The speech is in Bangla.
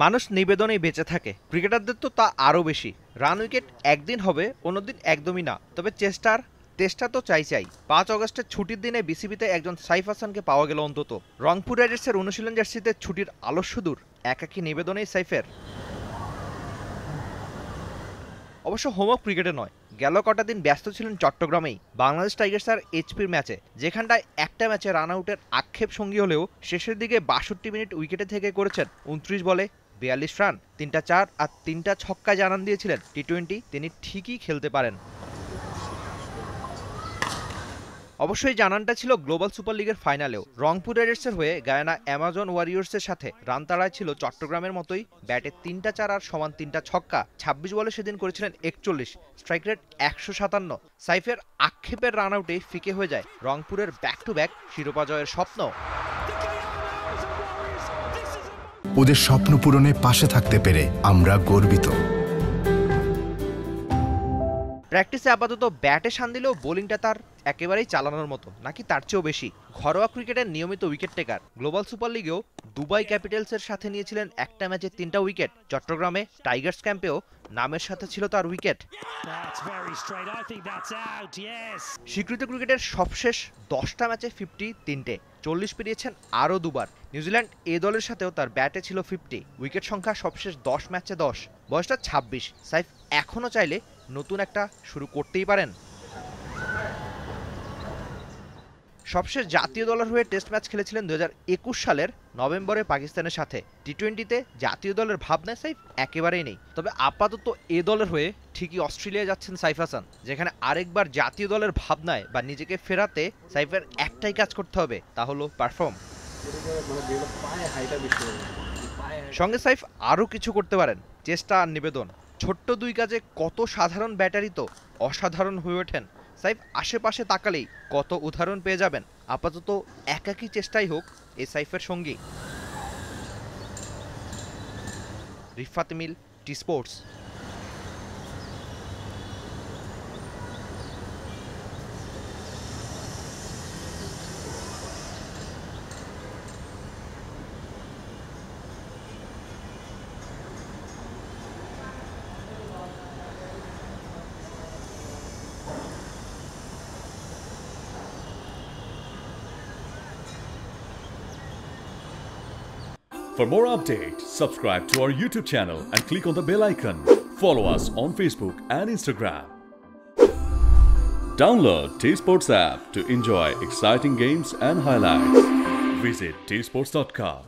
মানুষ নিবেদনেই বেঁচে থাকে, ক্রিকেটারদের তো তা আরও বেশি। রান উইকেট একদিন হবে, অন্যদিন একদমই না, তবে চেষ্টা তো চাই। 5 আগস্টের ছুটির দিনে বিসিবিতে একজন সাইফ হাসানকে পাওয়া গেল অন্তত। রংপুর রাইডার্সের অনুশীলন জার্সিতে ছুটির আলস্য দূর, একাকী নিবেদনেই সাইফের। অবশ্য হোমওয়ার্ক ক্রিকেটে নয়, গেল কটা দিন ব্যস্ত ছিলেন চট্টগ্রামেই বাংলাদেশ টাইগার্স আর এইচপির ম্যাচে, যেখানটায় একটা ম্যাচে রান আউটের আক্ষেপ সঙ্গী হলেও শেষের দিকে ৬২ মিনিট উইকেটে থেকে করেছেন ২৯ বলে ৪২ রান, ৩টা ৪ আর ৩টা ছক্কা জানান দিয়েছিলেন টি-20 তিনি ঠিকই খেলতে পারেন। অবশ্যই জানানটা ছিল গ্লোবাল সুপার লিগের ফাইনালেও। রংপুর রাইডার্সের হয়ে গায়ানা অ্যামাজন ওয়ারিয়র্সের সাথে রান তাড়ায় ছিল চট্টগ্রামের মতোই। ব্যাটে ৩টা ৪ আর সমান ৩টা ছক্কা, ২৬ বলে সেদিন করেছিলেন ৪১, স্ট্রাইক রেট ১৫৭। সাইফের আক্ষেপের রান আউটে ফিকে হয়ে যায় রংপুরের ব্যাক টু ব্যাক শিরোপা জয়ের স্বপ্ন। ওদের স্বপ্ন পূরণে পাশে থাকতে পেরে আমরা গর্বিত। প্র্যাকটিসে আপাতত ব্যাটে শান দিলেও বোলিংটা তার একেবারেই চালানোর মতো, নাকি তার চেয়েও বেশি। ঘরোয়া ক্রিকেটের নিয়মিত উইকেট টেকার, গ্লোবাল সুপার লিগেও দুবাই ক্যাপিটালসের সাথে নিয়েছিলেন একটা ম্যাচে ৩টা উইকেট। চট্টগ্রামে টাইগার্স ক্যাম্পেও নামের সাথে ছিল তার উইকেট। স্বীকৃত ক্রিকেটের সবশেষ 10টা ম্যাচে 50, 3টে 40 পেরিয়েছেন আরও দুবার। নিউজিল্যান্ড এ দলের সাথেও তার ব্যাটে ছিল 50, উইকেট সংখ্যা সবশেষ 10 ম্যাচে 10, বয়সটা 26। সাইফ এখনও চাইলে নতুন একটা শুরু করতেই পারেন। সবশেষ জাতীয় দলের হয়ে টেস্ট ম্যাচ খেলেছিলেন 2021 সালের নভেম্বরে পাকিস্তানের সাথে। টি-20তে জাতীয় দলের ভাবনা সাইফ একেবারেই নেই, তবে আপাতত এ দলের হয়ে ঠিকই অস্ট্রেলিয়া যাচ্ছেন সাইফ হাসান, যেখানে আরেকবার জাতীয় দলের ভাবনায় বা নিজেকে ফেরাতে সাইফের একটাই কাজ করতে হবে, তা হলো পারফর্ম। সঙ্গে সাইফ আরও কিছু করতে পারেন, চেষ্টা আর নিবেদন। ছোট্ট 2 কাজে কত সাধারণ ব্যাটারি তো অসাধারণ হয়ে ওঠেন। সাইফ আশেপাশে তাকালেই কত উদাহরণ পেয়ে যাবেন। আপাতত একাকী চেষ্টাই হোক এই সাইফের সঙ্গী। রিফাত মিল, T Sports. For more updates, subscribe to our YouTube channel and click on the bell icon. Follow us on Facebook and Instagram. Download T-Sports app to enjoy exciting games and highlights. Visit tsports.com.